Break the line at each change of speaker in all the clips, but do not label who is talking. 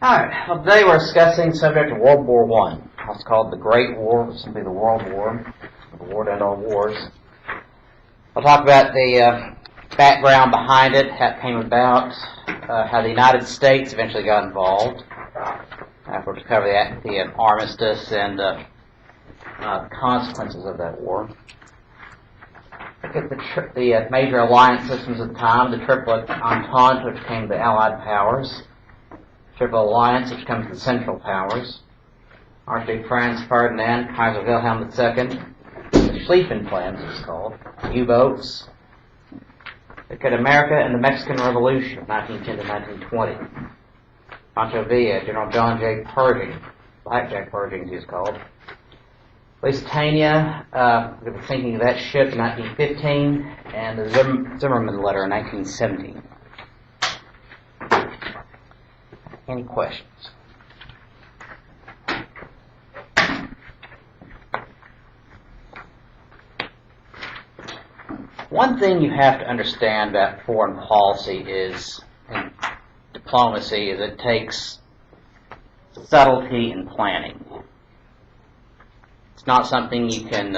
Alright, well today we're discussing the subject of World War One. It's called the Great War, or simply the World War, the war to end all wars. I'll talk about the background behind it, how it came about, how the United States eventually got involved. Afterwards, cover the armistice and the consequences of that war. Look at the major alliance systems at the time, the Triple Entente, which became the Allied powers. Triple Alliance, which comes to the Central Powers, Archduke Franz Ferdinand, Kaiser Wilhelm II, the Schlieffen Plans, it's called, U-boats. Look at America and the Mexican Revolution, 1910 to 1920. Pancho Villa, General John J. Pershing, Blackjack Pershing, as he was called. Lusitania, the sinking of that ship in 1915, and the Zimmerman letter in 1917. Any questions? One thing you have to understand about foreign policy and diplomacy is it takes subtlety and planning. It's not something you can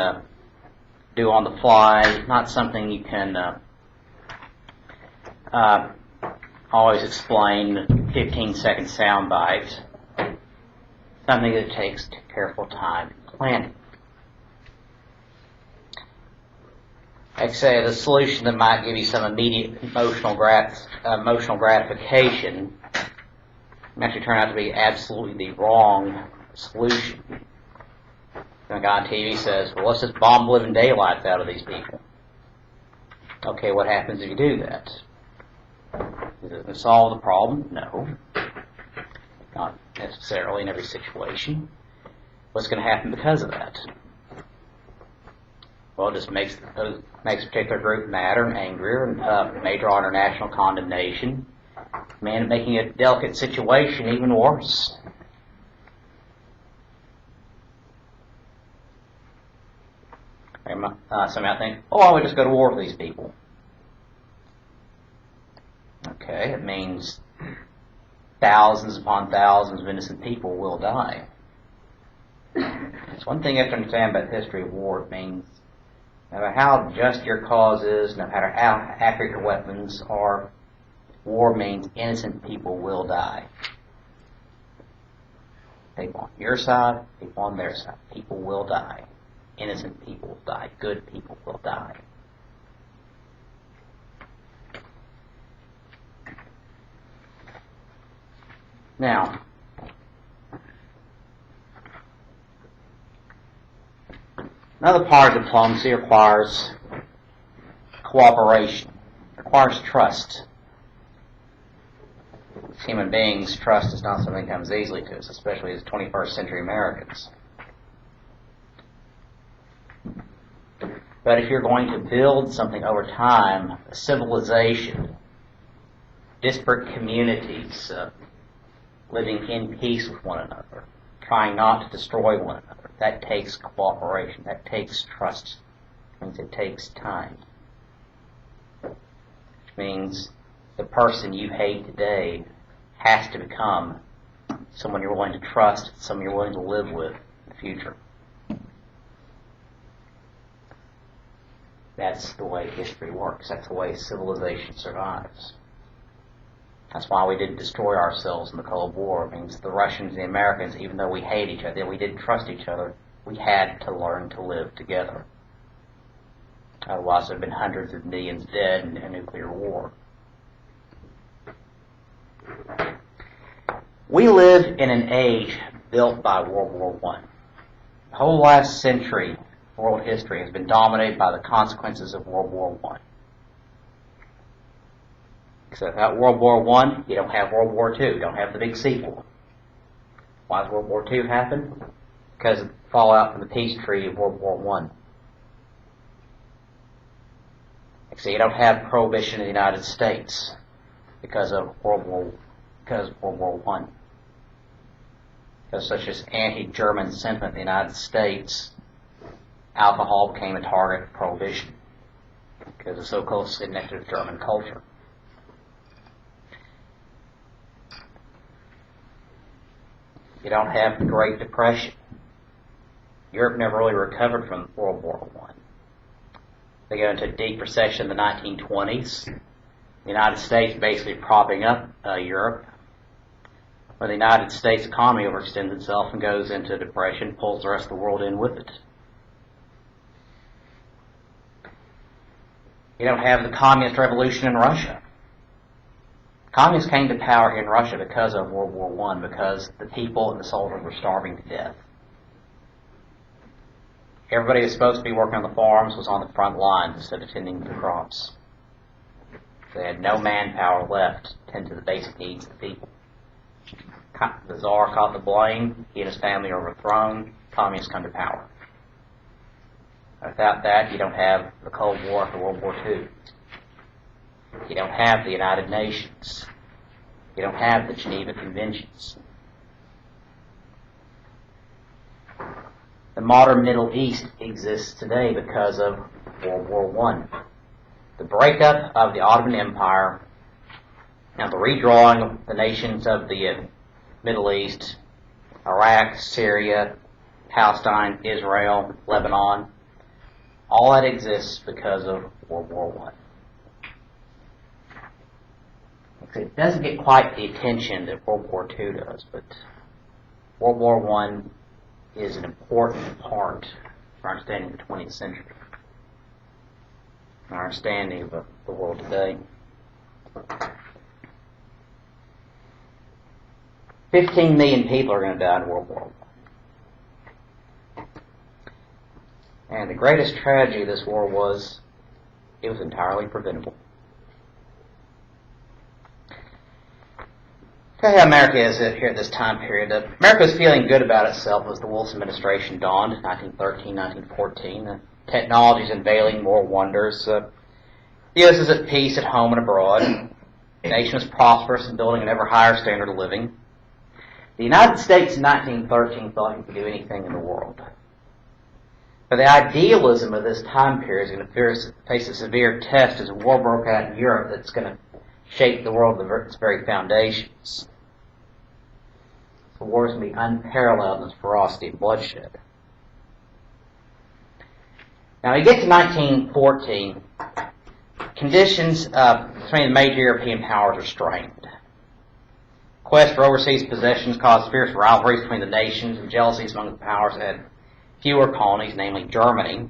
do on the fly. It's not something you can always explain 15-second sound bites. Something that takes careful time and planning. Like I say, the solution that might give you some immediate emotional gratification may actually turn out to be absolutely the wrong solution. A guy on TV says, well, let's just bomb the living daylights out of these people. Okay, what happens if you do that? Is it going to solve the problem? No. Not necessarily in every situation. What's going to happen because of that? Well, it just makes a particular group madder and angrier and may draw international condemnation, making a delicate situation even worse. Some might think, oh, I would just go to war with these people. Okay, it means thousands upon thousands of innocent people will die. It's one thing you have to understand about the history of war. It means no matter how just your cause is, no matter how accurate your weapons are, war means innocent people will die. People on your side, people on their side. People will die. Innocent people will die. Good people will die. Now, another part of diplomacy requires cooperation, requires trust. As human beings, trust is not something that comes easily to us, especially as 21st century Americans. But if you're going to build something over time, a civilization, disparate communities, living in peace with one another, trying not to destroy one another, that takes cooperation, that takes trust. It means it takes time. Which means the person you hate today has to become someone you're willing to trust, someone you're willing to live with in the future. That's the way history works. That's the way civilization survives. That's why we didn't destroy ourselves in the Cold War. It means the Russians and the Americans, even though we hate each other, we didn't trust each other, we had to learn to live together. Otherwise, there have been hundreds of millions dead in a nuclear war. We live in an age built by World War I. The whole last century, world history, has been dominated by the consequences of World War I. So without World War I, you don't have World War II. You don't have the big sequel. Why does World War II happen? Because of the fallout from the peace treaty of World War I. So you don't have prohibition in the United States because of World War I. Because such as anti-German sentiment in the United States, alcohol became a target of prohibition because it's so closely connected to German culture. You don't have the Great Depression. Europe never really recovered from World War I. They go into a deep recession in the 1920s. The United States basically propping up Europe. When the United States economy overextends itself and goes into a depression, pulls the rest of the world in with it. You don't have the communist revolution in Russia. Communists came to power in Russia because of World War I, because the people and the soldiers were starving to death. Everybody who was supposed to be working on the farms was on the front lines instead of tending to the crops. They had no manpower left to tend to the basic needs of the people. The Tsar caught the blame. He and his family are overthrown. Communists come to power. Without that, you don't have the Cold War after World War II. You don't have the United Nations. You don't have the Geneva Conventions. The modern Middle East exists today because of World War I. The breakup of the Ottoman Empire and the redrawing of the nations of the Middle East, Iraq, Syria, Palestine, Israel, Lebanon, all that exists because of World War I. It doesn't get quite the attention that World War II does, but World War I is an important part for our understanding of the 20th century, our understanding of the world today. 15 million people are going to die in World War I. And the greatest tragedy of this war was it was entirely preventable. Tell you how America is here at this time period. America was feeling good about itself as the Wilson administration dawned in 1913, 1914. Technology is unveiling more wonders. The U.S. is at peace at home and abroad. The nation was prosperous and building an ever higher standard of living. The United States in 1913 thought it could do anything in the world. But the idealism of this time period is going to face a severe test as a war broke out in Europe that's going to shake the world to its very foundations. The war is going to be unparalleled in its ferocity and bloodshed. Now, when you get to 1914, conditions between the major European powers are strained. Quest for overseas possessions caused fierce rivalries between the nations and jealousies among the powers that had fewer colonies, namely Germany.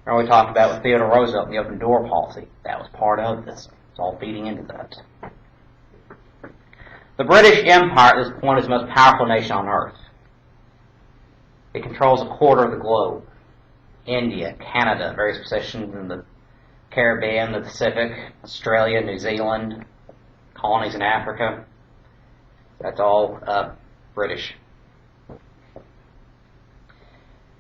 Or we talked about with Theodore Roosevelt and the open door policy. That was part of this. It's all feeding into that. The British Empire at this point is the most powerful nation on earth. It controls a quarter of the globe. India, Canada, various possessions in the Caribbean, the Pacific, Australia, New Zealand, colonies in Africa. That's all British.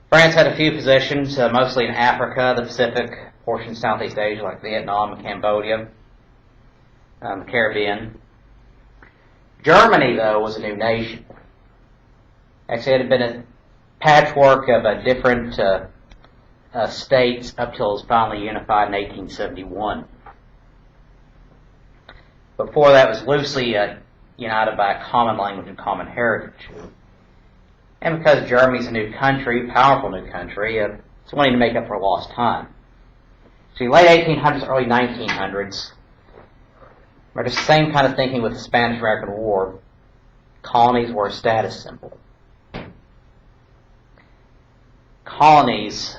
France had a few possessions, mostly in Africa, the Pacific, portions of Southeast Asia like Vietnam and Cambodia, the Caribbean. Germany, though, was a new nation. Actually, it had been a patchwork of different states up till it was finally unified in 1871. Before that, it was loosely united by a common language and common heritage. And because Germany's a new country, powerful new country, it's wanting to make up for lost time. So late 1800s, early 1900s, we're the same kind of thinking with the Spanish-American War. Colonies were a status symbol. Colonies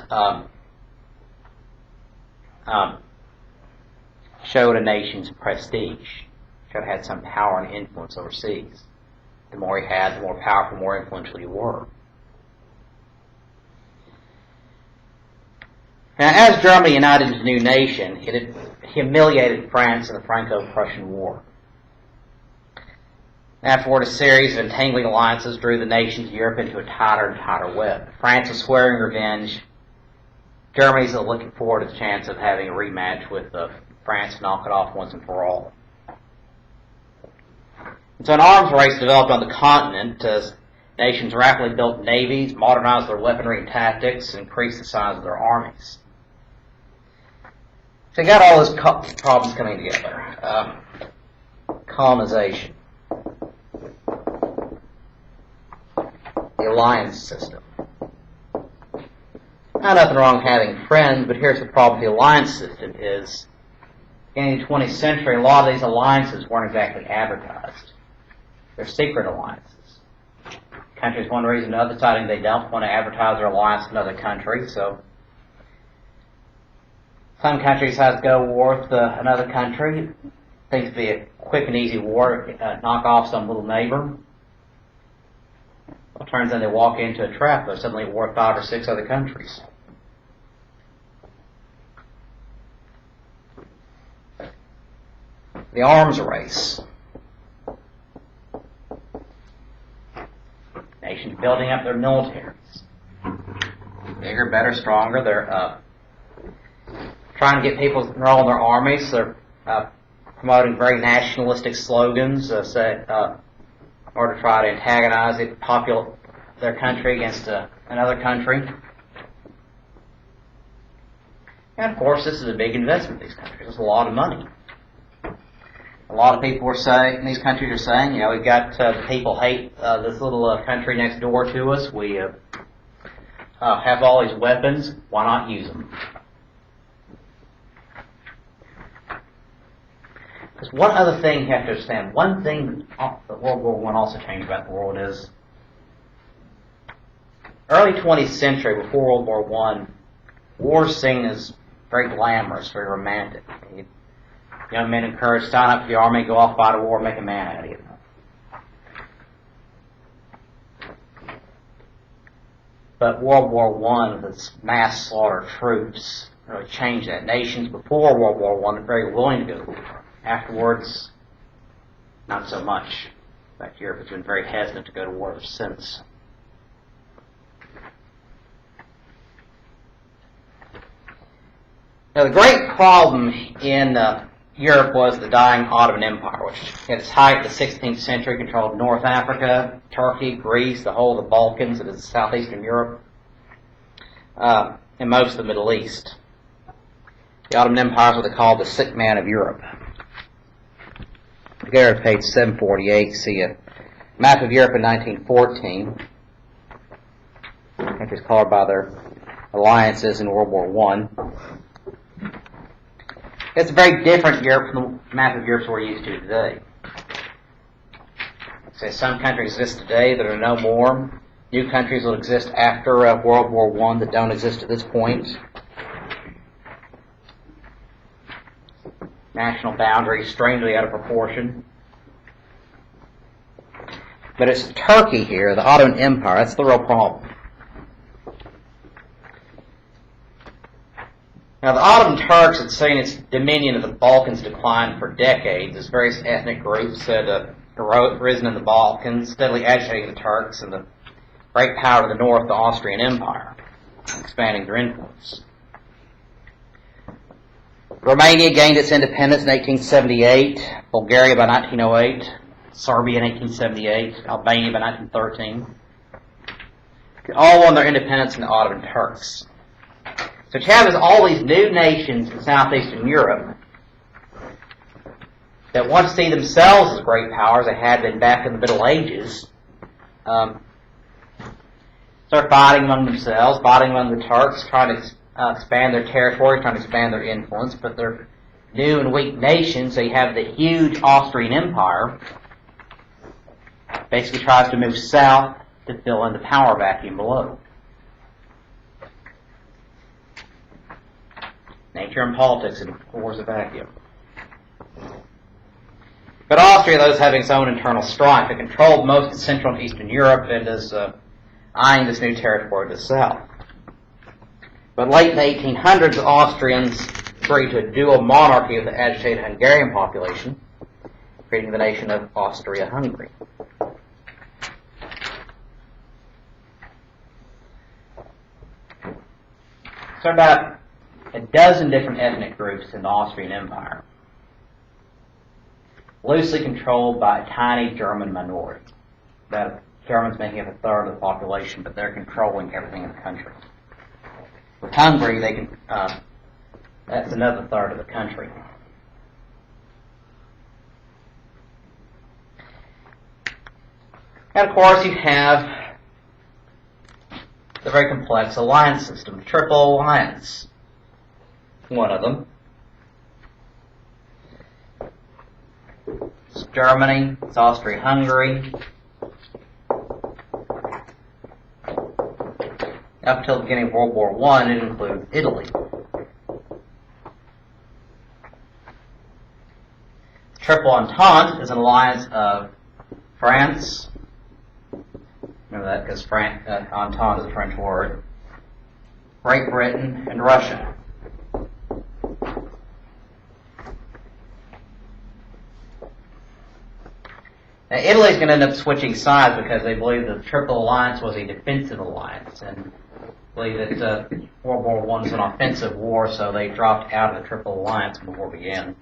showed a nation's prestige, showed it had some power and influence overseas. The more you had, the more powerful, more influential you were. Now, as Germany united as a new nation, it had humiliated France in the Franco-Prussian War. Afterward, a series of entangling alliances drew the nations of Europe into a tighter and tighter web. France was swearing revenge. Germany's looking forward to the chance of having a rematch with France to knock it off once and for all. And so an arms race developed on the continent as nations rapidly built navies, modernized their weaponry and tactics, and increased the size of their armies. So you got all those problems coming together. Colonization. the alliance system. Now, nothing wrong with having friends, but here's the problem with the alliance system is, in the 20th century, a lot of these alliances weren't exactly advertised. They're secret alliances. Countries, one reason or another, deciding they don't want to advertise their alliance with another country, so some countries decide to go to war with another country. Things to be a quick and easy war, knock off some little neighbor. Well, it turns out they walk into a trap. They're suddenly at war with 5 or 6 other countries. The arms race. Nations building up their militaries. Bigger, better, stronger. They're trying to get people to enroll in their armies. They're promoting very nationalistic slogans, in order to try to antagonize their country against another country. And of course, this is a big investment in these countries. It's a lot of money. A lot of people are saying, these countries are saying, you know, we've got the people hate this little country next door to us. We have all these weapons. Why not use them? Because one other thing you have to understand, one thing that World War I also changed about the world is, early 20th century, before World War I, war was seen as very glamorous, very romantic. Young men encouraged, sign up for the army, go off, fight a war, make a man out of you. But World War I, with its mass slaughter of troops, really changed that. Nations before World War I were very willing to go to war. Afterwards, not so much. In fact, Europe has been very hesitant to go to war since. Now, the great problem in Europe was the dying Ottoman Empire, which at its height in the 16th century controlled North Africa, Turkey, Greece, the whole of the Balkans, that is southeastern Europe, and most of the Middle East. The Ottoman Empire is what they called the sick man of Europe. If you go to page 748, see a map of Europe in 1914. Countries colored by their alliances in World War I. It's a very different Europe from the map of Europe we're used to today. So some countries exist today that are no more. New countries will exist after World War I that don't exist at this point. National boundaries strangely out of proportion. But it's Turkey here, the Ottoman Empire, that's the real problem. Now, the Ottoman Turks had seen its dominion of the Balkans decline for decades as various ethnic groups had risen in the Balkans, steadily agitating the Turks and the great power to the north, the Austrian Empire, expanding their influence. Romania gained its independence in 1878, Bulgaria by 1908, Serbia in 1878, Albania by 1913. They all won their independence from the Ottoman Turks. So what you have is all these new nations in southeastern Europe that want to see themselves as great powers they had been back in the Middle Ages, start fighting among themselves, fighting among the Turks, trying to expand their territory, trying to expand their influence, but they're new and weak nations. So you have the huge Austrian Empire basically tries to move south to fill in the power vacuum below. Nature and politics in wars of vacuum. But Austria, though, is having its own internal strife. It controlled most of Central and Eastern Europe and is eyeing this new territory to the south. But late in the 1800s, the Austrians agreed to a dual monarchy of the agitated Hungarian population, creating the nation of Austria-Hungary. So about a dozen different ethnic groups in the Austrian Empire, loosely controlled by a tiny German minority. About Germans making up a third of the population, but they're controlling everything in the country. With Hungary, they can, that's another third of the country. And of course, you have a very complex alliance system, triple alliance. One of them. It's Germany, it's Austria-Hungary. Up until the beginning of World War I, it included Italy. Triple Entente is an alliance of France. Remember that because Entente is a French word. Great Britain and Russia. Now, Italy's going to end up switching sides because they believe the Triple Alliance was a defensive alliance and believe that World War I was an offensive war, so they dropped out of the Triple Alliance when the war began.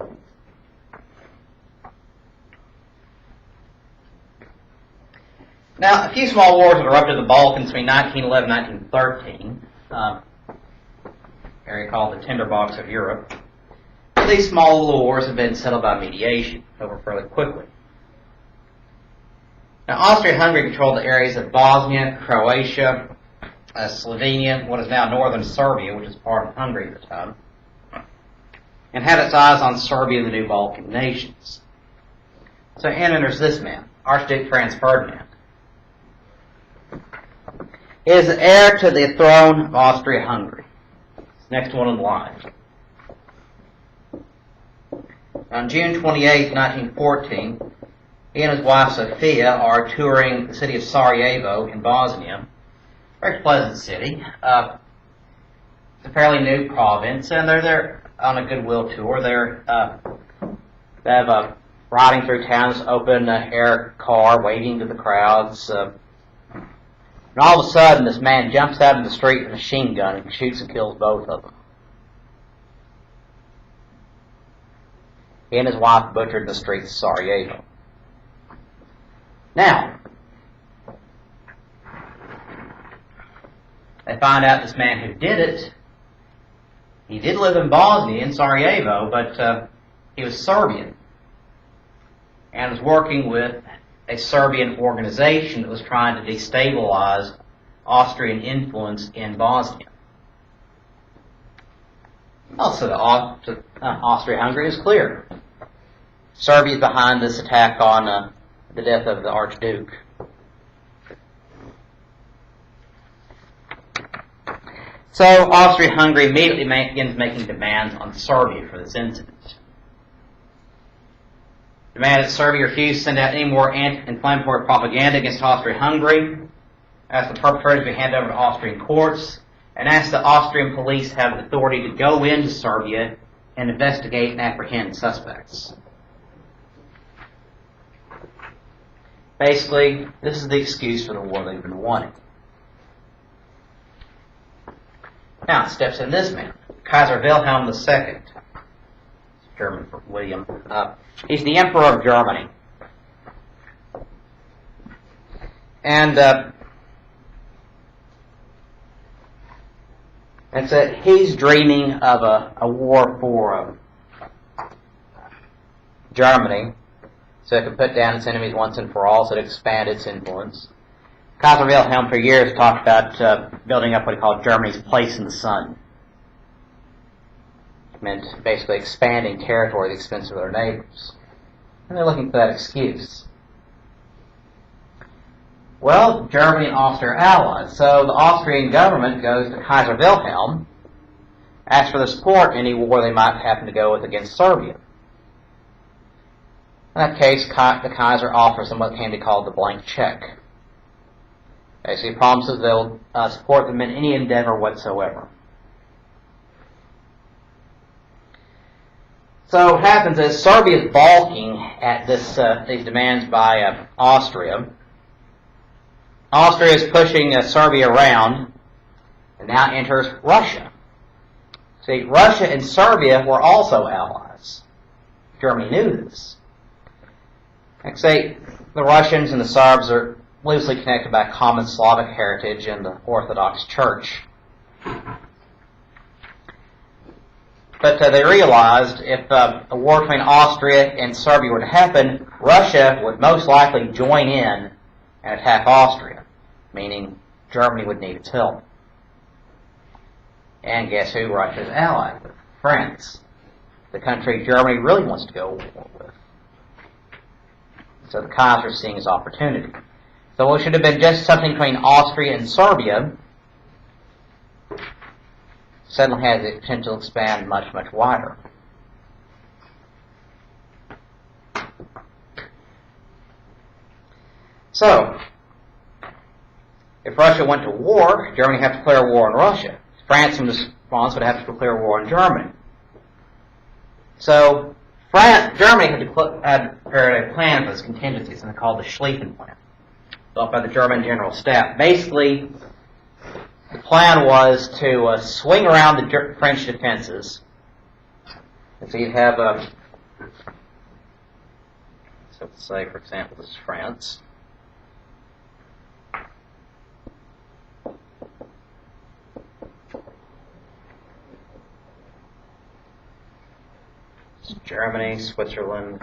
Now, a few small wars erupted in the Balkans between 1911 and 1913, area called the Tinderbox of Europe. These small little wars have been settled by mediation over fairly quickly. Now, Austria-Hungary controlled the areas of Bosnia, Croatia, Slovenia, what is now northern Serbia, which is part of Hungary at the time, and had its eyes on Serbia and the new Balkan nations. So in enters this man, Archduke Franz Ferdinand. He is the heir to the throne of Austria-Hungary. Next one in line. On June 28, 1914, he and his wife Sophia are touring the city of Sarajevo in Bosnia. Very pleasant city. It's a fairly new province, and they're there on a goodwill tour. They have riding through town, this open air car, waving to the crowds. And all of a sudden, this man jumps out in the street with a machine gun and shoots and kills both of them. He and his wife butchered in the streets of Sarajevo. Now, they find out this man who did it, he did live in Bosnia, in Sarajevo, but he was Serbian and was working with a Serbian organization that was trying to destabilize Austrian influence in Bosnia. Also, Austria-Hungary is clear. Serbia is behind this attack on the death of the Archduke. So Austria-Hungary immediately begins making demands on Serbia for this incident. Demand that Serbia refuse to send out any more anti-inflammatory propaganda against Austria-Hungary, ask the perpetrators to be handed over to Austrian courts, and ask the Austrian police have the authority to go into Serbia and investigate and apprehend suspects. Basically, this is the excuse for the war they've been wanting. Now, steps in this man, Kaiser Wilhelm II. German for William. He's the Emperor of Germany. And he's dreaming of a war for Germany, so it could put down its enemies once and for all, so it expand its influence. Kaiser Wilhelm for years talked about building up what he called Germany's place in the sun. It meant basically expanding territory at the expense of their neighbors. And they're looking for that excuse. Well, Germany and Austria are allies, so the Austrian government goes to Kaiser Wilhelm, asks for the support in any war they might happen to go with against Serbia. In that case, the Kaiser offers them what can be called the blank check. Basically, promises they'll support them in any endeavor whatsoever. So what happens is Serbia is balking at these demands by Austria. Austria is pushing Serbia around, and now enters Russia. See, Russia and Serbia were also allies. Germany knew this. Like say, the Russians and the Serbs are loosely connected by common Slavic heritage in the Orthodox Church. But they realized if a war between Austria and Serbia were to happen, Russia would most likely join in and attack Austria, meaning Germany would need its help. And guess who Russia's allied with? France. The country Germany really wants to go to war with. So the Kaiser is seeing his opportunity. So what should have been just something between Austria and Serbia suddenly has the potential to expand much, much wider. So, if Russia went to war, Germany would have to declare war on Russia. France, in response, would have to declare war on Germany. So, Germany had prepared a plan for this contingency, something called the Schlieffen Plan, built by the German General Staff. Basically, the plan was to swing around the French defenses. So you'd have, so let's say, for example, this is France. This is Germany, Switzerland.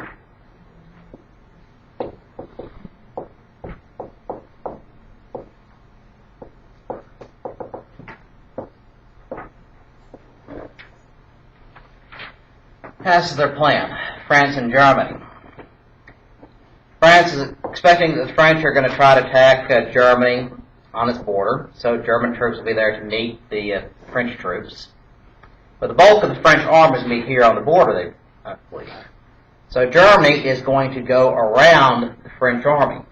This is their plan, France and Germany. France is expecting that the French are going to try to attack Germany on its border, so German troops will be there to meet the French troops. But the bulk of the French army is going to be here on the border, I believe. So Germany is going to go around the French army,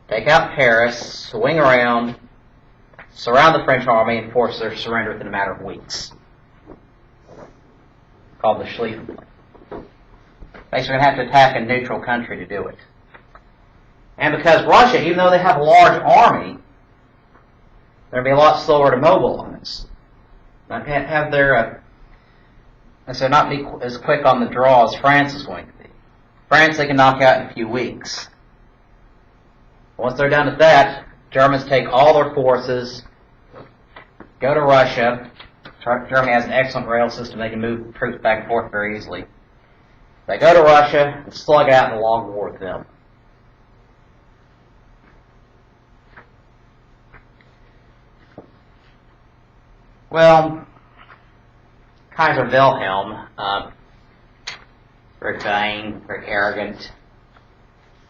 take out Paris, swing around, surround the French army, and force their surrender within a matter of weeks. Called the Schlieffen Plan. Basically, we're going to have to attack a neutral country to do it. And because Russia, even though they have a large army, they're going to be a lot slower to mobilize. Not have their, so not be as quick on the draw as France is going to be. France they can knock out in a few weeks. Once they're done with that, Germans take all their forces, go to Russia. Germany has an excellent rail system. They can move troops back and forth very easily. They go to Russia and slug out in a long war with them. Well, Kaiser Wilhelm, very vain, very arrogant,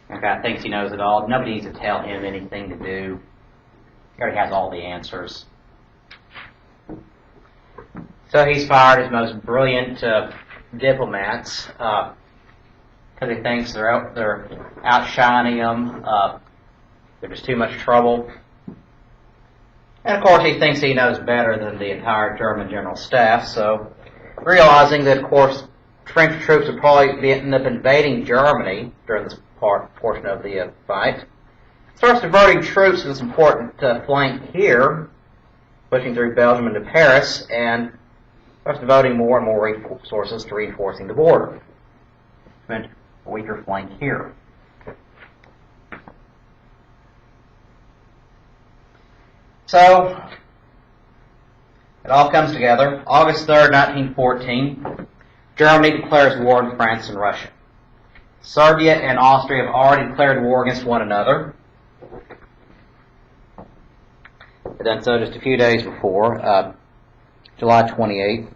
and kind of thinks he knows it all. Nobody needs to tell him anything to do. He already has all the answers. So he's fired his most brilliant diplomats because he thinks they're outshining him. They're just too much trouble. And of course, he thinks he knows better than the entire German General Staff. So, realizing that, of course, French troops would probably end up invading Germany during this portion of the fight, starts diverting troops to this important flank here, pushing through Belgium into Paris, and starts devoting more and more resources to reinforcing the border. Meant a weaker flank here. So, it all comes together. August 3rd, 1914, Germany declares war on France and Russia. Serbia and Austria have already declared war against one another. They've done so just a few days before, July 28th.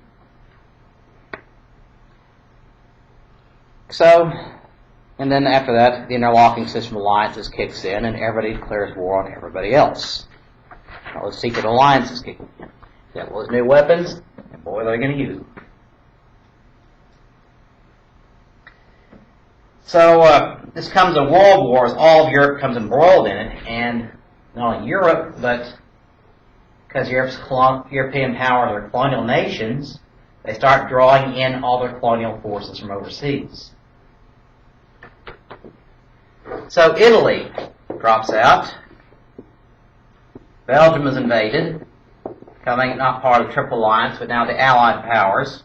So, and then after that, the interlocking system of alliances kicks in, and everybody declares war on everybody else. All the secret alliances kicking in. Got those new weapons, and boy, they're going to use them. So, this comes a world war as all of Europe comes embroiled in it, and not only Europe, but because European powers are colonial nations, they start drawing in all their colonial forces from overseas. So Italy drops out. Belgium is invaded, becoming not part of the Triple Alliance, but now the Allied powers.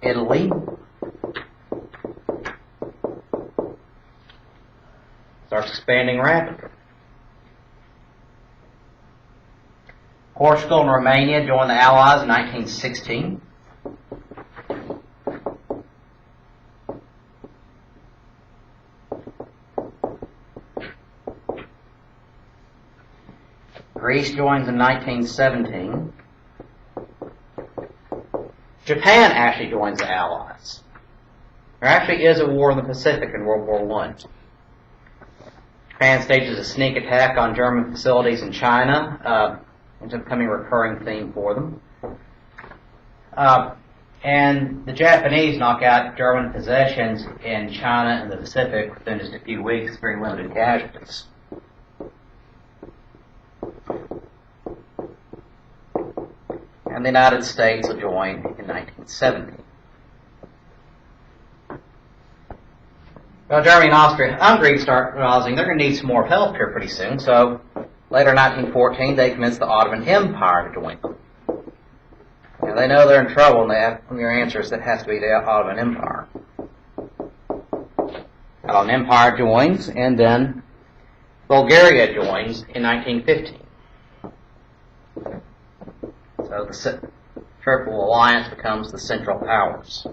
Italy starts expanding rapidly. Portugal and Romania joined the Allies in 1916. Greece joins in 1917. Japan actually joins the Allies. There actually is a war in the Pacific in World War I. Japan stages a sneak attack on German facilities in China. It's becoming a recurring theme for them. And the Japanese knock out German possessions in China and the Pacific within just a few weeks, very limited casualties. And the United States will join in 1970. Well, Germany and Austria-Hungary start realizing they're going to need some more help here pretty soon, so later in 1914 they convince the Ottoman Empire to join them. And they know they're in trouble, and they have, your answer is that it has to be the Ottoman Empire. The Ottoman Empire joins, and then Bulgaria joins in 1915. So the Triple Alliance becomes the Central Powers.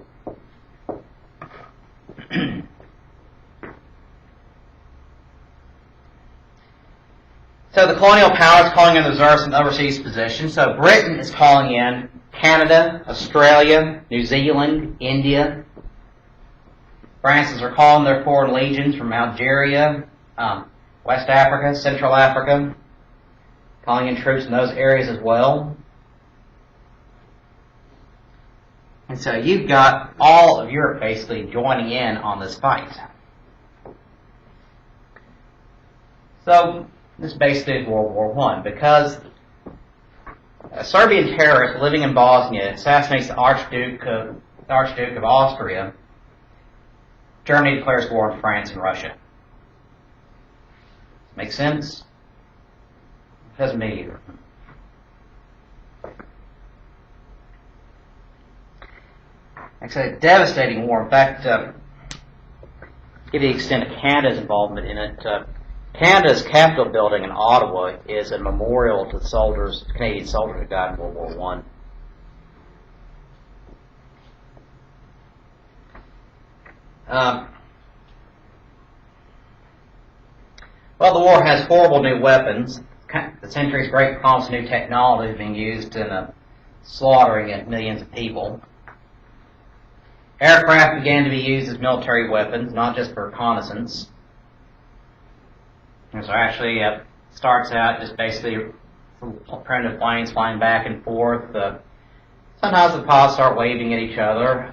So the colonial powers calling in reserves and overseas positions. So Britain is calling in Canada, Australia, New Zealand, India. France's are calling their foreign legions from Algeria, West Africa, Central Africa, calling in troops in those areas as well. And so you've got all of Europe basically joining in on this fight. So this basically is World War I, because a Serbian terrorist living in Bosnia assassinates the Archduke of Austria. Germany declares war on France and Russia. Make sense? It doesn't me either. It's a devastating war. In fact, give you the extent of Canada's involvement in it. Canada's Capitol building in Ottawa is a memorial to the soldiers, Canadian soldiers who died in World War I. Well, the war has horrible new weapons. The century's great promise of new technology is being used in slaughtering of millions of people. Aircraft began to be used as military weapons, not just for reconnaissance. And so actually starts out just basically primitive planes flying back and forth. Sometimes the pilots start waving at each other.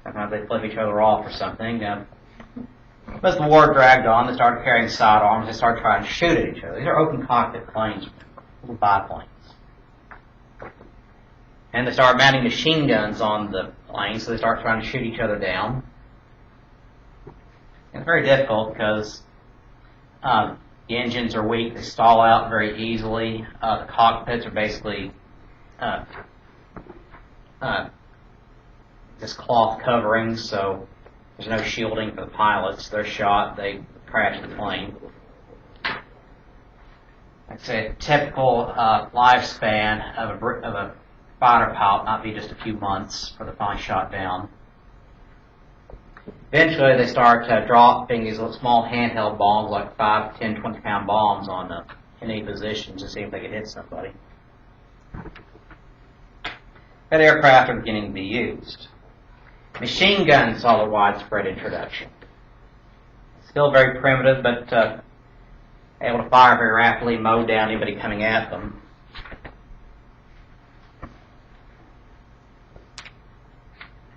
Sometimes they flip each other off or something. As the war dragged on, they started carrying sidearms. They started trying to shoot at each other. These are open cockpit planes, little biplanes. And they started mounting machine guns on the planes, so they start trying to shoot each other down. It's very difficult because the engines are weak. They stall out very easily. The cockpits are basically just cloth coverings, so there's no shielding for the pilots. They're shot, they crash the plane. I'd say a typical lifespan of a fighter pilot might be just a few months for the finally shot down. Eventually, they start dropping these little small handheld bombs, like 5, 10, 20-pound bombs on any positions to see if they can hit somebody. But aircraft are beginning to be used. Machine guns saw the widespread introduction. Still very primitive, but able to fire very rapidly, mow down anybody coming at them.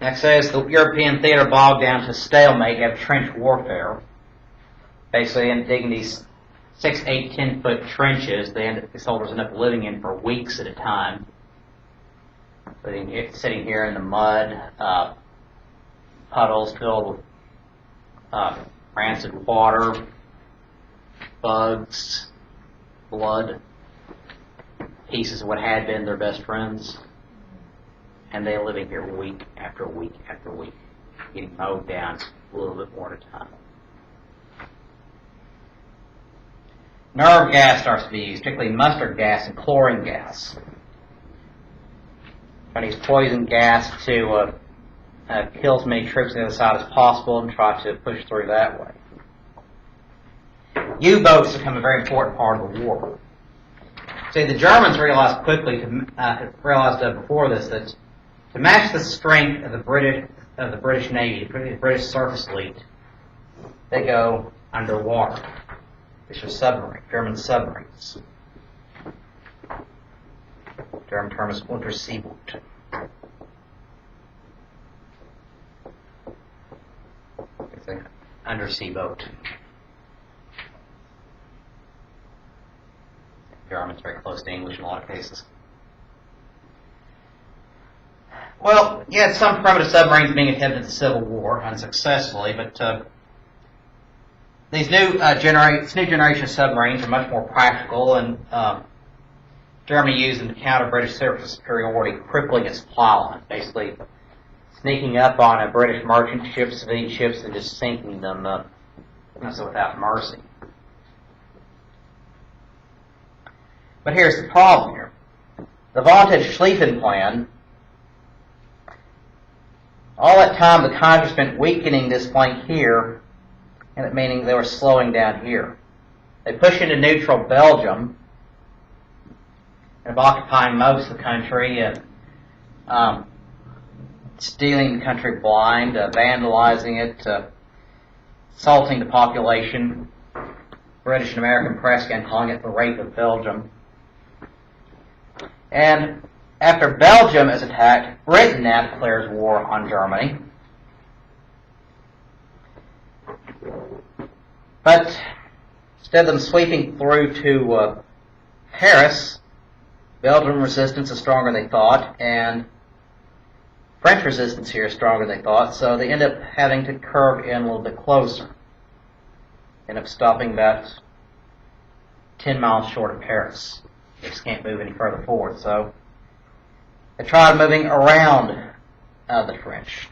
Next says the European theater bogged down to stalemate of trench warfare. Basically, in digging these 6, 8, 10-foot trenches, the soldiers end up living in for weeks at a time. Sitting here in the mud, puddles filled with rancid water, bugs, blood, pieces of what had been their best friends. And they're living here week after week after week, getting mowed down a little bit more at a time. Nerve gas starts to be used, particularly mustard gas and chlorine gas. Trying to use poison gas to kill as many troops on the other side as possible and try to push through that way. U-boats become a very important part of the war. See, the Germans realized quickly, before this, that to match the strength of the British Navy, the British surface fleet, they go underwater. These are German submarines. The German term is Unterseeboot. It's an undersea boat. German's very close to English in a lot of cases. Well, you had some primitive submarines being attempted in the Civil War unsuccessfully, but these new generation submarines are much more practical, and Germany used them to counter British surface superiority, crippling its supply line, basically sneaking up on a British merchant ships, civilian ships, and just sinking them so without mercy. But here's the problem here. The vaunted Schlieffen Plan, all that time the Kaiser spent weakening this flank here, and it meaning they were slowing down here. They push into neutral Belgium, and occupying most of the country, and stealing the country blind, vandalizing it, assaulting the population. British and American press began calling it the Rape of Belgium. And after Belgium is attacked, Britain now declares war on Germany. But instead of them sweeping through to Paris, Belgian resistance is stronger than they thought, and French resistance here is stronger than they thought, so they end up having to curve in a little bit closer. End up stopping about 10 miles short of Paris. They just can't move any further forward, so they tried moving around the French.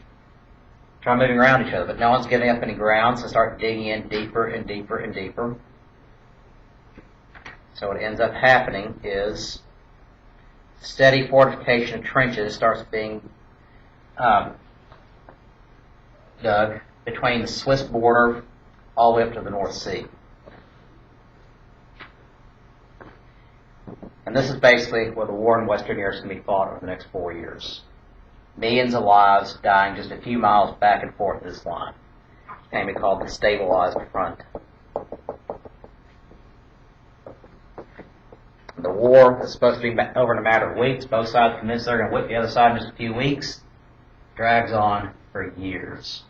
Try moving around each other, but no one's giving up any ground, so start digging in deeper and deeper and deeper. So what ends up happening is steady fortification of trenches starts being dug between the Swiss border all the way up to the North Sea. And this is basically where the war in Western Europe is going to be fought over the next 4 years. Millions of lives dying just a few miles back and forth this line. It can be called the stabilized front. The war is supposed to be over in a matter of weeks. Both sides convinced they're going to whip the other side in just a few weeks. Drags on for years.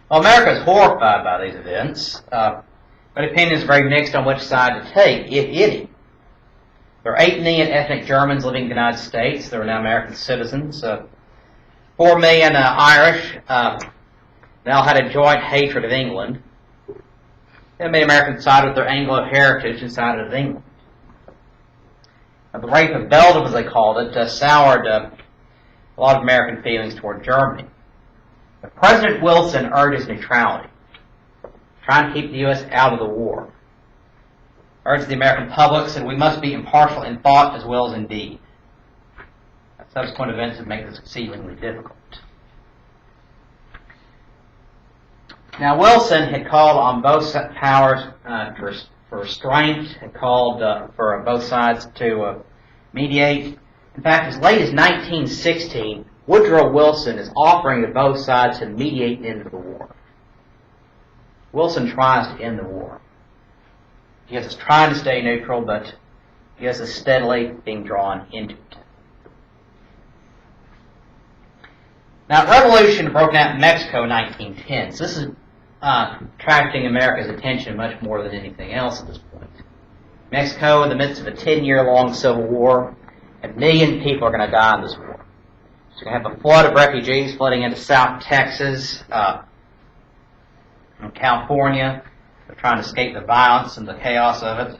Well, America is horrified by these events, but opinion is very mixed on which side to take, if any. There are 8 million ethnic Germans living in the United States. They are now American citizens. 4 million Irish now had a joint hatred of England. And many Americans sided with their Anglo heritage and sided with England. The Rape of Belgium, as they called it, soured a lot of American feelings toward Germany. But President Wilson urges neutrality, trying to keep the U.S. out of the war. Urged the American public, said we must be impartial in thought as well as in deed. Subsequent events have made this exceedingly difficult. Now, Wilson had called on both powers for restraint, had called for both sides to mediate. In fact, as late as 1916, Woodrow Wilson is offering to both sides to mediate into the war. Wilson tries to end the war. He is trying to stay neutral, but he is steadily being drawn into it. Now, revolution broke out in Mexico in 1910. So this is attracting America's attention much more than anything else at this point. Mexico, in the midst of a 10-year-long civil war, 1 million people are going to die in this war. So you're going to have a flood of refugees flooding into South Texas, and California. They're trying to escape the violence and the chaos of it.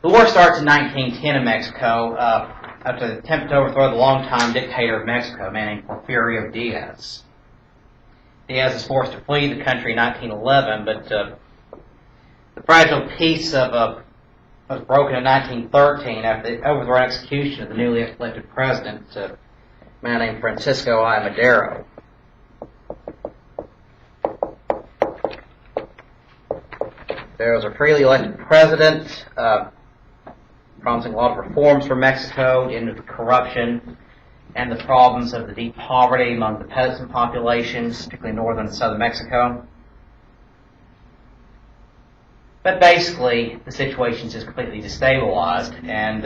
The war starts in 1910 in Mexico after the attempt to overthrow the longtime dictator of Mexico, a man named Porfirio Diaz. Diaz is forced to flee the country in 1911, but the fragile peace was broken in 1913 after the overthrow and execution of the newly elected president, a man named Francisco I. Madero. There was a freely elected president promising a lot of reforms for Mexico, into the corruption and the problems of the deep poverty among the peasant populations, particularly northern and southern Mexico. But basically, the situation is just completely destabilized, and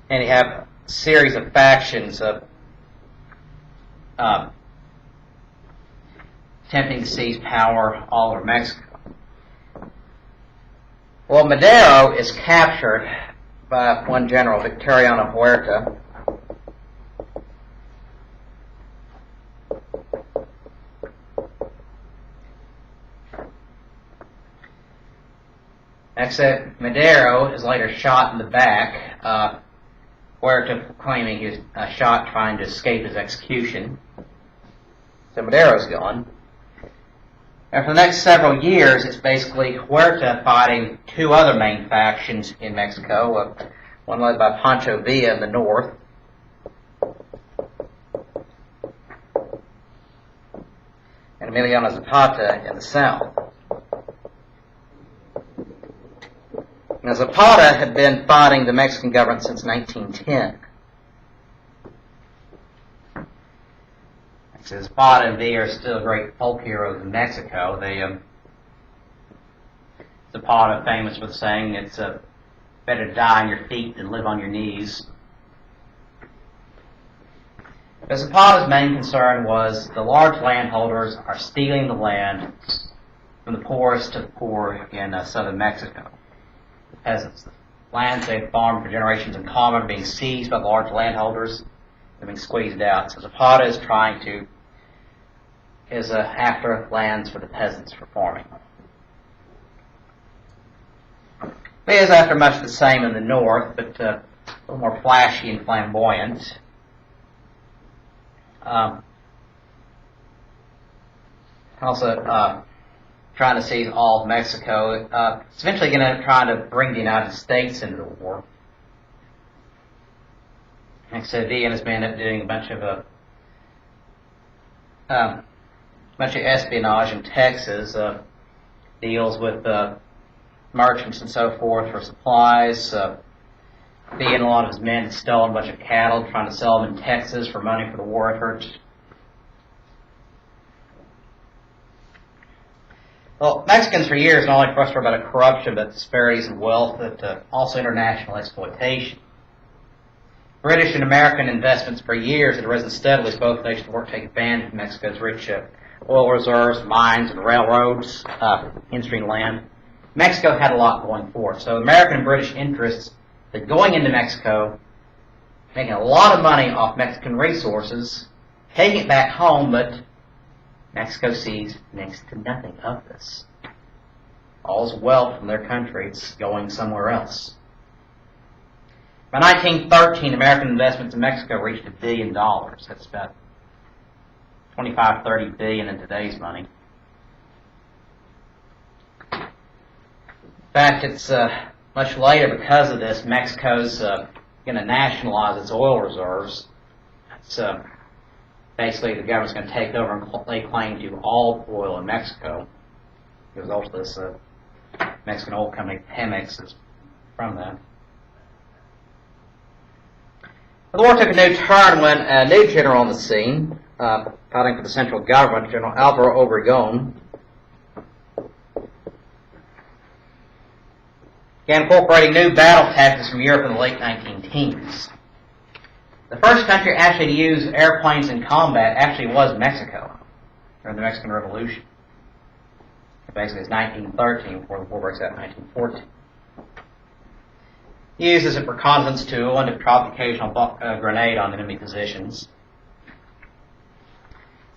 you have a series of factions attempting to seize power all over Mexico. Well, Madero is captured by one general, Victoriano Huerta. Except Madero is later shot in the back, Huerta claiming he was shot trying to escape his execution. So Madero's gone. And for the next several years, it's basically Huerta fighting two other main factions in Mexico, one led by Pancho Villa in the north, and Emiliano Zapata in the south. Now, Zapata had been fighting the Mexican government since 1910. Zapata and Villa are still great folk heroes in Mexico. Zapata famous for saying it's better to die on your feet than live on your knees. But Zapata's main concern was the large landholders are stealing the land from the poorest to the poor in southern Mexico. The peasants, the lands they've farmed for generations in common are being seized by the large landholders. They're being squeezed out. So Zapata is after lands for the peasants for farming. He is after much the same in the north, but a little more flashy and flamboyant. Also trying to seize all of Mexico. It's eventually going to try to bring the United States into the war. Like I said, Villa has been doing a bunch of espionage in Texas, deals with merchants and so forth for supplies. Villa and a lot of his men had stolen a bunch of cattle, trying to sell them in Texas for money for the war effort. Well, Mexicans for years not only frustrated about corruption, but disparities in wealth, but also international exploitation. British and American investments for years had risen steadily as both nations worked to take advantage of Mexico's rich oil reserves, mines, and railroads, in-stream land. Mexico had a lot going for it. So American and British interests that going into Mexico, making a lot of money off Mexican resources, taking it back home, but Mexico sees next to nothing of this. All's wealth from their country, it's going somewhere else. By 1913, American investments in Mexico reached $1 billion. That's about 25-30 billion in today's money. In fact, it's much later because of this, Mexico's going to nationalize its oil reserves. It's basically the government's going to take over and lay claim to all oil in Mexico. The result of this Mexican oil company, Pemex, is from that. The war took a new turn when a new general on the scene, fighting for the central government, General Alvaro Obregón, began incorporating new battle tactics from Europe in the late 1910s. The first country actually to use airplanes in combat actually was Mexico during the Mexican Revolution. Basically, it's 1913 before the war breaks out in 1914. He uses a reconnaissance tool and to drop an occasional grenade on enemy positions.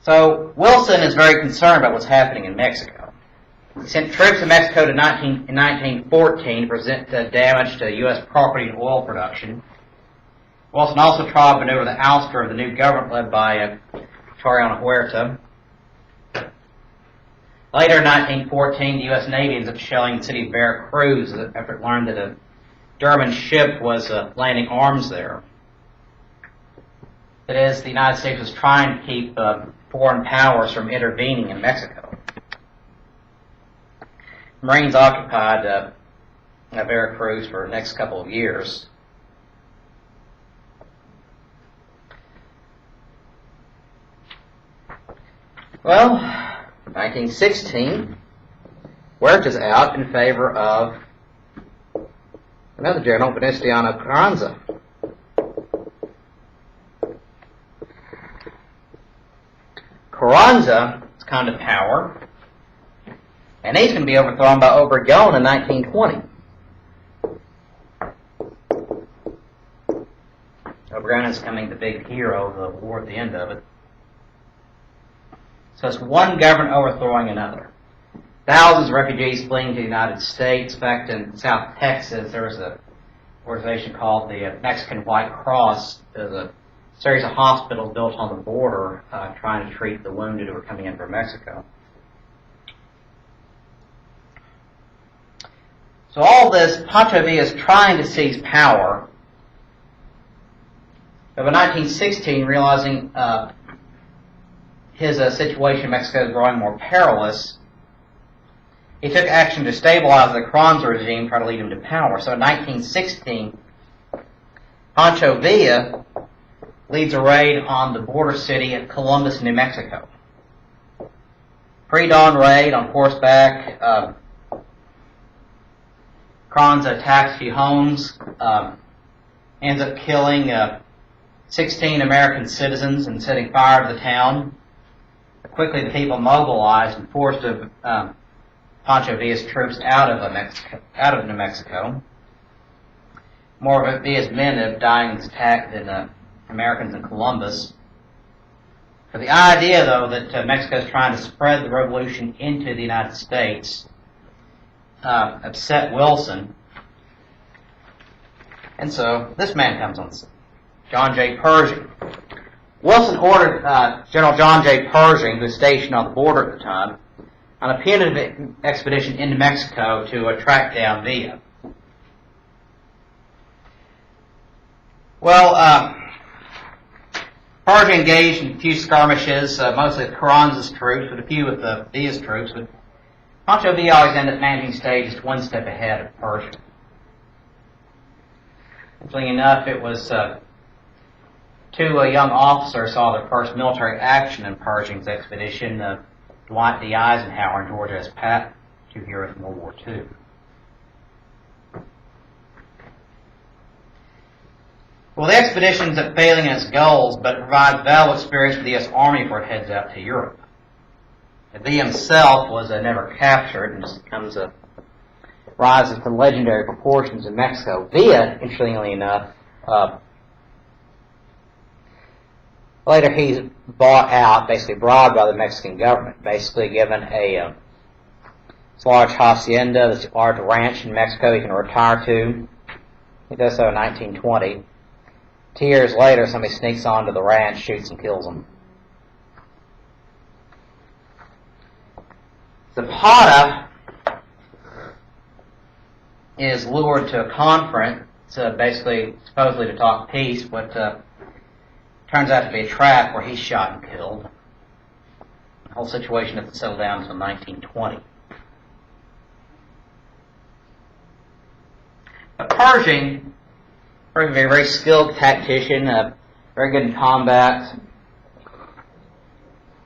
So Wilson is very concerned about what's happening in Mexico. He sent troops to Mexico in 1914 to prevent damage to U.S. property and oil production. Wilson also tried to maneuver the ouster of the new government led by Victoriano Huerta. Later in 1914, the U.S. Navy ends up shelling the city of Veracruz after it learned that a German ship was landing arms there. That is, the United States was trying to keep foreign powers from intervening in Mexico. Marines occupied Veracruz for the next couple of years. Well, 1916, Huerta's out in favor of another general, Venustiano Carranza. Carranza is kind of power, and he's going to be overthrown by Obregón in 1920. Obregón is becoming the big hero of the war at the end of it. So it's one government overthrowing another. Thousands of refugees fleeing to the United States. In fact, in South Texas, there was an organization called the Mexican White Cross. There's a series of hospitals built on the border trying to treat the wounded who were coming in from Mexico. So all this, Pancho Villa is trying to seize power. But by 1916, realizing his situation in Mexico is growing more perilous, he took action to stabilize the Carranza regime, try to lead him to power. So in 1916, Pancho Villa leads a raid on the border city of Columbus, New Mexico. Pre-dawn raid on horseback. Carranza attacks a few homes, ends up killing 16 American citizens and setting fire to the town. Quickly, the people mobilized and forced Pancho Villa's troops out of New Mexico. More of Villa's men have died in this attack than Americans in Columbus. But the idea, though, that Mexico is trying to spread the revolution into the United States upset Wilson. And so this man comes on, John J. Pershing. Wilson ordered General John J. Pershing, who was stationed on the border at the time, on a punitive expedition into Mexico to track down Villa. Well, Pershing engaged in a few skirmishes, mostly with Carranza's troops, but a few with Villa's troops. But Pancho Villa always ended up managing stage just one step ahead of Pershing. Interestingly enough, it was two young officers saw their first military action in Pershing's expedition, Dwight D. Eisenhower and George S. Patton, two heroes from World War II. Well, the expedition ends up failing in its goals, but it provides valuable experience for the U.S. Army before it heads out to Europe. Villa himself was never captured and just becomes rises to legendary proportions in Mexico. Villa, interestingly enough, later he's bought out, basically bribed by the Mexican government, basically given a large hacienda, this large ranch in Mexico he can retire to. He does so in 1920. 2 years later, somebody sneaks onto the ranch, shoots and kills him. Zapata is lured to a conference, basically, supposedly to talk peace, but turns out to be a trap where he's shot and killed. The whole situation doesn't settle down until 1920. But Pershing, a very skilled tactician, very good in combat.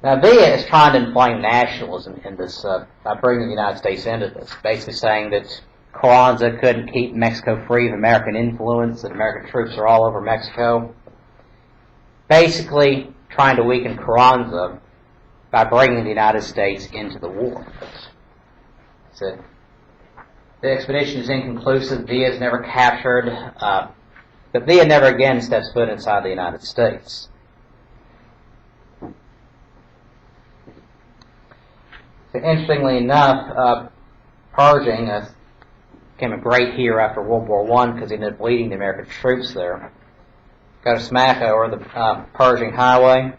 Now, Villa is trying to inflame nationalism in this, by bringing the United States into this, basically saying that Carranza couldn't keep Mexico free of American influence, that American troops are all over Mexico. Basically, trying to weaken Carranza by bringing the United States into the war. So, the expedition is inconclusive. Villa is never captured, but Villa never again steps foot inside the United States. So, interestingly enough, Pershing became a great hero after World War I because he ended up leading the American troops there. Got a smack over the Pershing Highway.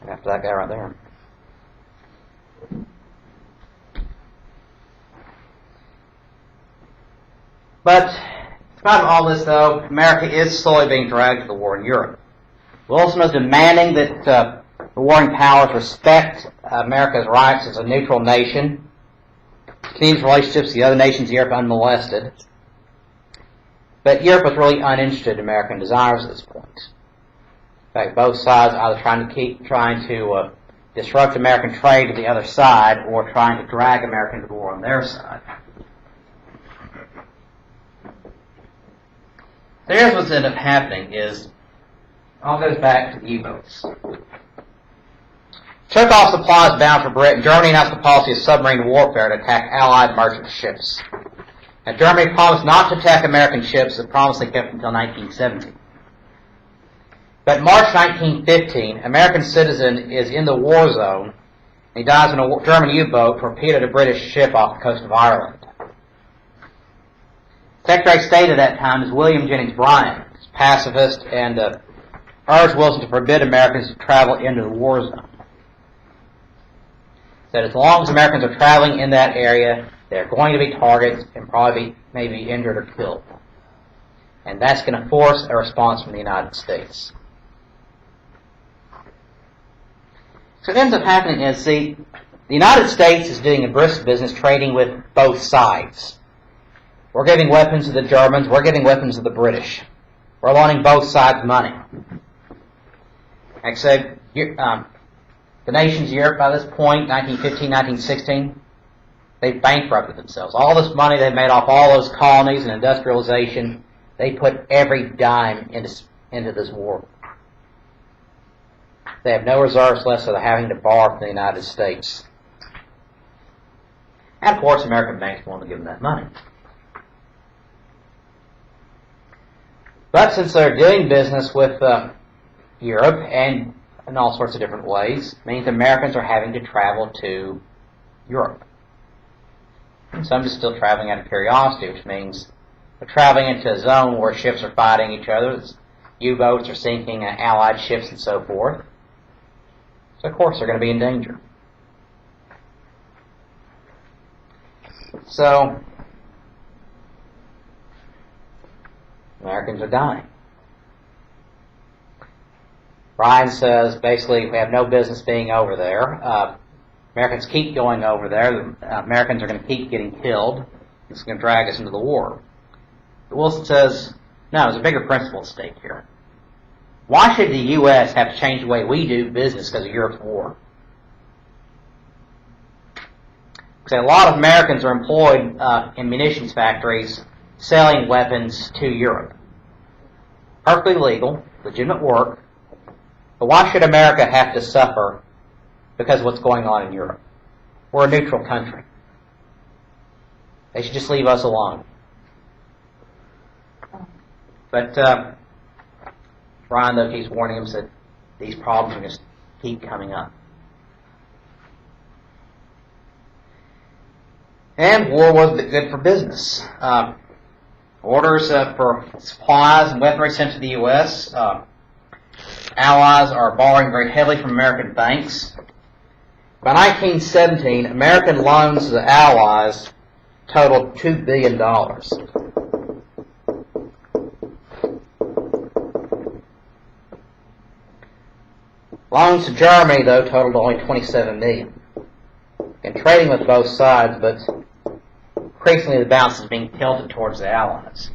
After that guy right there. But, in spite of all this, though, America is slowly being dragged to the war in Europe. Wilson was demanding that the warring powers respect America's rights as a neutral nation, keep relationships with the other nations of Europe unmolested. But Europe was really uninterested in American desires at this point. In fact, both sides either trying to disrupt American trade to the other side, or trying to drag America into the war on their side. So here's what's ended up happening is, all goes back to the U-boats. Took off supplies bound for Britain. Germany announced the policy of submarine warfare to attack Allied merchant ships. Now, Germany promised not to attack American ships, a promise they kept until 1917. But in March 1915, an American citizen is in the war zone, and he dies when a German U-boat torpedoed a British ship off the coast of Ireland. Secretary of State at that time is William Jennings Bryan. He's a pacifist and urged Wilson to forbid Americans to travel into the war zone. Said as long as Americans are traveling in that area, they're going to be targets and probably may be injured or killed. And that's going to force a response from the United States. So what ends up happening is, the United States is doing a brisk business trading with both sides. We're giving weapons to the Germans, we're giving weapons to the British. We're loaning both sides money. Like I said, the nations of Europe by this point, 1915, 1916, they've bankrupted themselves. All this money they made off all those colonies and industrialization, they put every dime into this war. They have no reserves left, so they're having to borrow from the United States. And of course, American banks want to give them that money. But since they're doing business with Europe and in all sorts of different ways, means Americans are having to travel to Europe. And some just still traveling out of curiosity, which means they're traveling into a zone where ships are fighting each other, U-boats are sinking Allied ships and so forth. So of course they're going to be in danger. So Americans are dying. Bryan says basically we have no business being over there. Americans keep going over there. The Americans are going to keep getting killed. It's going to drag us into the war. But Wilson says, no, there's a bigger principle at stake here. Why should the U.S. have to change the way we do business because of Europe's war? Because a lot of Americans are employed in munitions factories selling weapons to Europe. Perfectly legal, legitimate work, but why should America have to suffer because of what's going on in Europe? We're a neutral country. They should just leave us alone. But Bryan, though, keeps warning him that these problems are going to keep coming up. And war was good for business. Orders for supplies and weaponry sent to the U.S. Allies are borrowing very heavily from American banks. By 1917, American loans to the Allies totaled $2 billion. Loans to Germany, though, totaled only $27 million. And trading with both sides, but increasingly the balance is being tilted towards the Allies.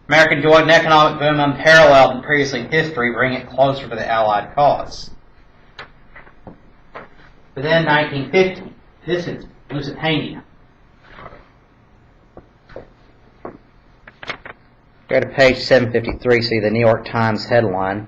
America enjoyed an economic boom unparalleled in previous history, bringing it closer to the Allied cause. But then 1950, this is Lusitania. Go to page 753, see the New York Times headline.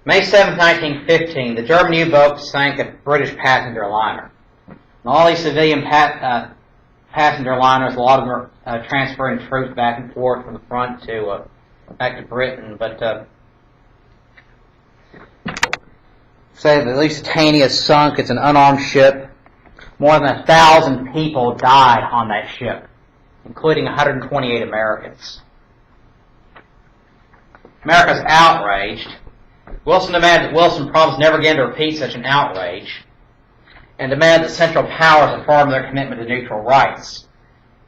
May 7, 1915, the German U-boat sank a British passenger liner. And all these civilian passenger liners, a lot of them are transferring troops back and forth from the front to back to Britain. But say the Lusitania sunk. It's an unarmed ship. More than 1,000 people died on that ship, including 128 Americans. America's outraged. Wilson demanded that Wilson promise never again to repeat such an outrage, and demanded that Central Powers affirm their commitment to neutral rights.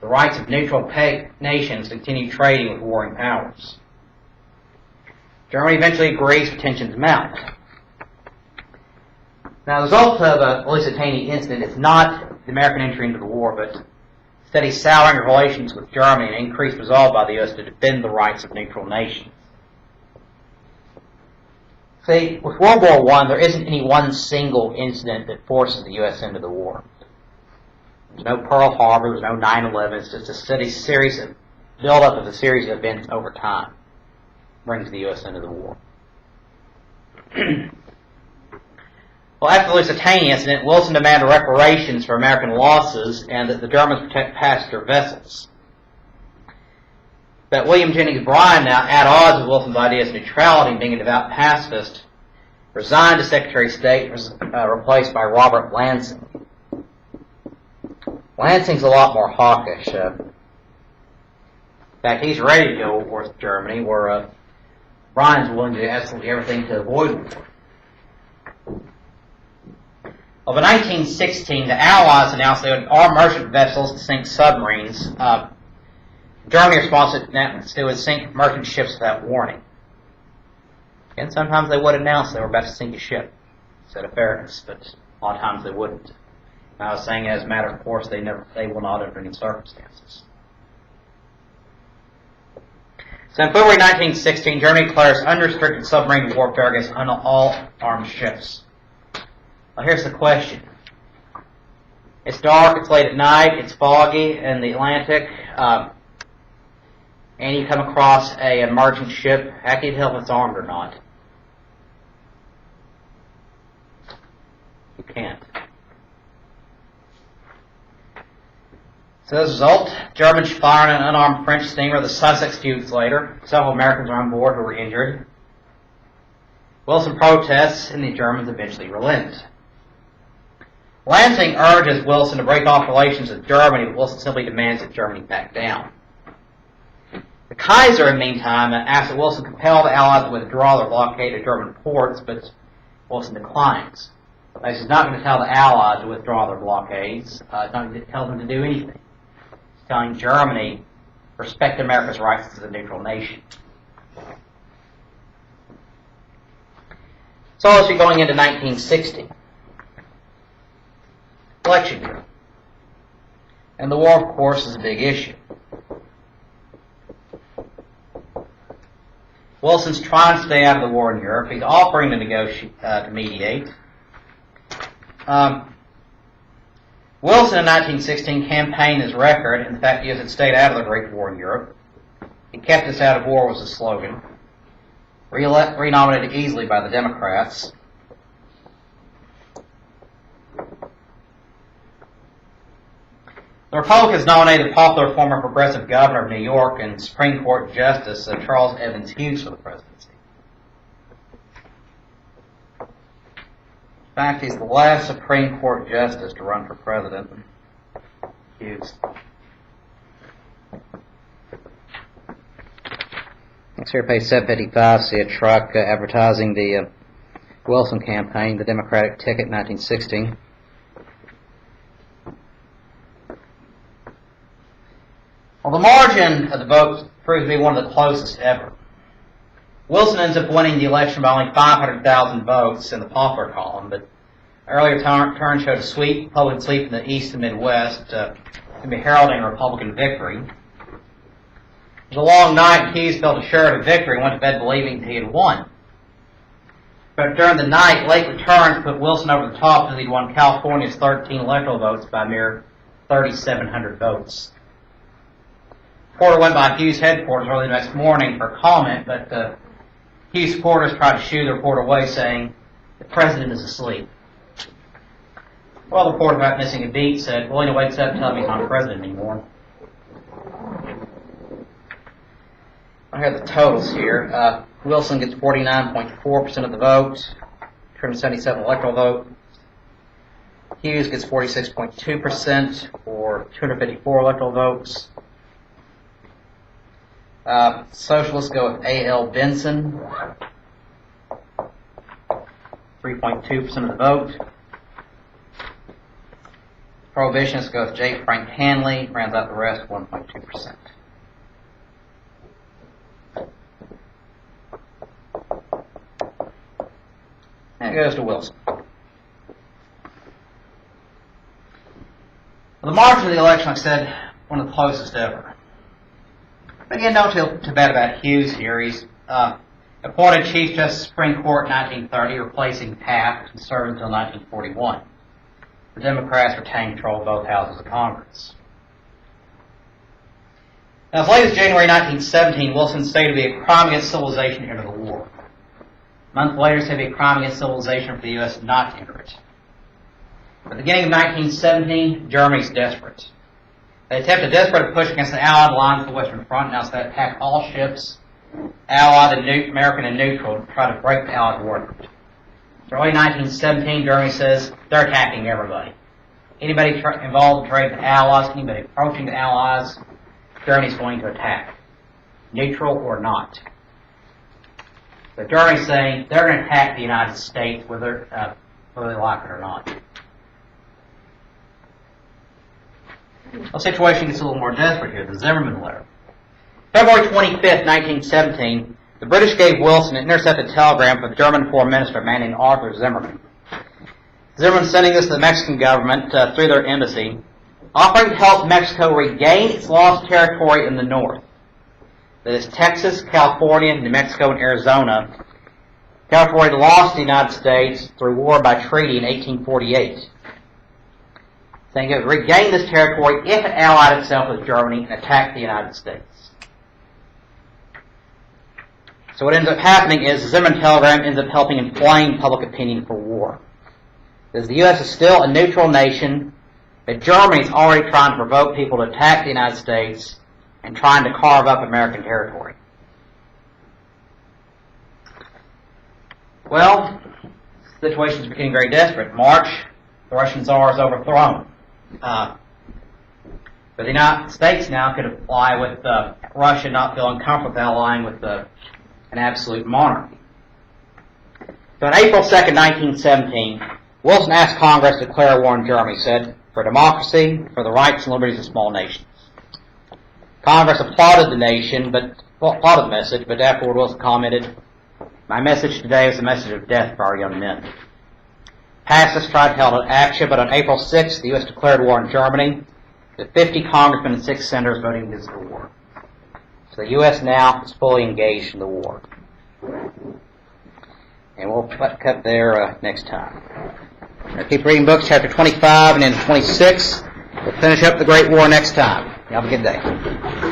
the rights of neutral nations to continue trading with warring powers. Germany eventually agrees, but tensions mount. Now, the result of the Lusitania incident is not the American entry into the war, but steady souring of relations with Germany and increased resolve by the U.S. to defend the rights of neutral nations. See, with World War I, there isn't any one single incident that forces the U.S. into the war. There's no Pearl Harbor, there's no 9/11, it's just a steady series of build-up of a series of events over time brings the U.S. into the war. Well, after the Lusitania incident, Wilson demanded reparations for American losses and that the Germans protect passenger vessels. But William Jennings Bryan, now at odds with Wilson's ideas of neutrality, being a devout pacifist, resigned as Secretary of State, replaced by Robert Lansing. Lansing's a lot more hawkish. In fact, he's ready to go to war with Germany, where Bryan's willing to do absolutely everything to avoid war. Well, in 1916, the Allies announced they would arm merchant vessels to sink submarines. Germany responded that they would sink merchant ships without warning. And sometimes they would announce they were about to sink a ship, instead of fairness, but a lot of times they wouldn't. And I was saying, as a matter of course, they will not under any circumstances. So in February 1916, Germany declares unrestricted submarine warfare against all armed ships. Well, here's the question. It's dark, it's late at night, it's foggy in the Atlantic, and you come across a merchant ship. How can you tell if it's armed or not? You can't. So as a result, Germans fired an unarmed French steamer, the Sussex, a few weeks later. Several Americans were on board who were injured. Wilson protests, and the Germans eventually relent. Lansing urges Wilson to break off relations with Germany, but Wilson simply demands that Germany back down. The Kaiser, in the meantime, asks that Wilson compel the Allies to withdraw their blockade of German ports, but Wilson declines. He's not going to tell the Allies to withdraw their blockades. He's not going to tell them to do anything. He's telling Germany, respect America's rights as a neutral nation. So as we're going into 1960. Election year. And the war, of course, is a big issue. Wilson's trying to stay out of the war in Europe. He's offering to negotiate, to mediate. Wilson in 1916 campaigned his record, and the fact he had stayed out of the Great War in Europe. He kept us out of war was his slogan. Renominated easily by the Democrats. The Republicans nominated popular former progressive governor of New York and Supreme Court Justice Charles Evans Hughes for the presidency. In fact, he's the last Supreme Court Justice to run for president. Hughes. Next here, page 755, see a truck advertising the Wilson campaign, the Democratic ticket, 1916. Well, the margin of the vote proves to be one of the closest ever. Wilson ends up winning the election by only 500,000 votes in the popular column, but earlier turn showed a sweep, Republican sweep in the East and Midwest, to be heralding a Republican victory. It was a long night, and Hughes felt assured of victory and went to bed believing that he had won. But during the night, late returns put Wilson over the top as he'd won California's 13 electoral votes by a mere 3,700 votes. Porter went by Hughes' headquarters early the next morning for comment, but Hughes supporters tried to shoo the report away, saying, "The president is asleep." Well, the reporter, without missing a beat, said, "Well, he wakes up and tells me he's not president anymore." I have the totals here. Wilson gets 49.4% of the vote, 277 electoral vote. Hughes gets 46.2% for 254 electoral votes. Socialists go with A.L. Benson, 3.2% of the vote. Prohibitionists go with J. Frank Hanley, rounds out the rest, 1.2%. And it goes to Wilson. Well, the margin of the election, like I said, one of the closest ever. But again, don't feel too bad about Hughes here. He's appointed Chief Justice of the Supreme Court in 1930, replacing Taft, and served until 1941. The Democrats retained control of both houses of Congress. Now, as late as January 1917, Wilson stated to be a crime against civilization to enter the war. A month later, said to be a crime against civilization for the U.S. not to enter it. At the beginning of 1917, Germany's desperate. They attempt a desperate push against the Allied lines of the Western Front, and now they attack all ships, Allied and American and neutral, to try to break the Allied war effort. So early 1917, Germany says they're attacking everybody. Anybody involved in trade with the Allies, anybody approaching the Allies, Germany's going to attack, neutral or not. So Germany's saying they're going to attack the United States whether they like it or not. The situation gets a little more desperate here. The Zimmerman letter. February 25th, 1917, the British gave Wilson an intercepted telegram from the German Foreign Minister, a man named Arthur Zimmerman. Zimmerman sending this to the Mexican government through their embassy, offering to help Mexico regain its lost territory in the north. That is Texas, California, New Mexico, and Arizona. Territory lost to the United States through war by treaty in 1848. Saying it would regain this territory if it allied itself with Germany and attacked the United States. So what ends up happening is the Zimmerman telegram ends up helping inflame public opinion for war. Because the U.S. is still a neutral nation, but Germany is already trying to provoke people to attack the United States and trying to carve up American territory. Well, the situation is becoming very desperate. In March, the Russian Tsar is overthrown. But the United States now could ally with Russia not feeling comfortable allying with an absolute monarchy. So on April 2nd, 1917, Wilson asked Congress to declare war on Germany. He said, for democracy, for the rights and liberties of small nations. Congress applauded the message, but afterward Wilson commented, my message today is a message of death for our young men. Pacifists tried to halt action, but on April 6th, the U.S. declared war on Germany, with 50 congressmen and 6 senators voting against the war. So the U.S. now is fully engaged in the war. And we'll cut there next time. I'll keep reading books, chapter 25 and then 26. We'll finish up the Great War next time. You have a good day.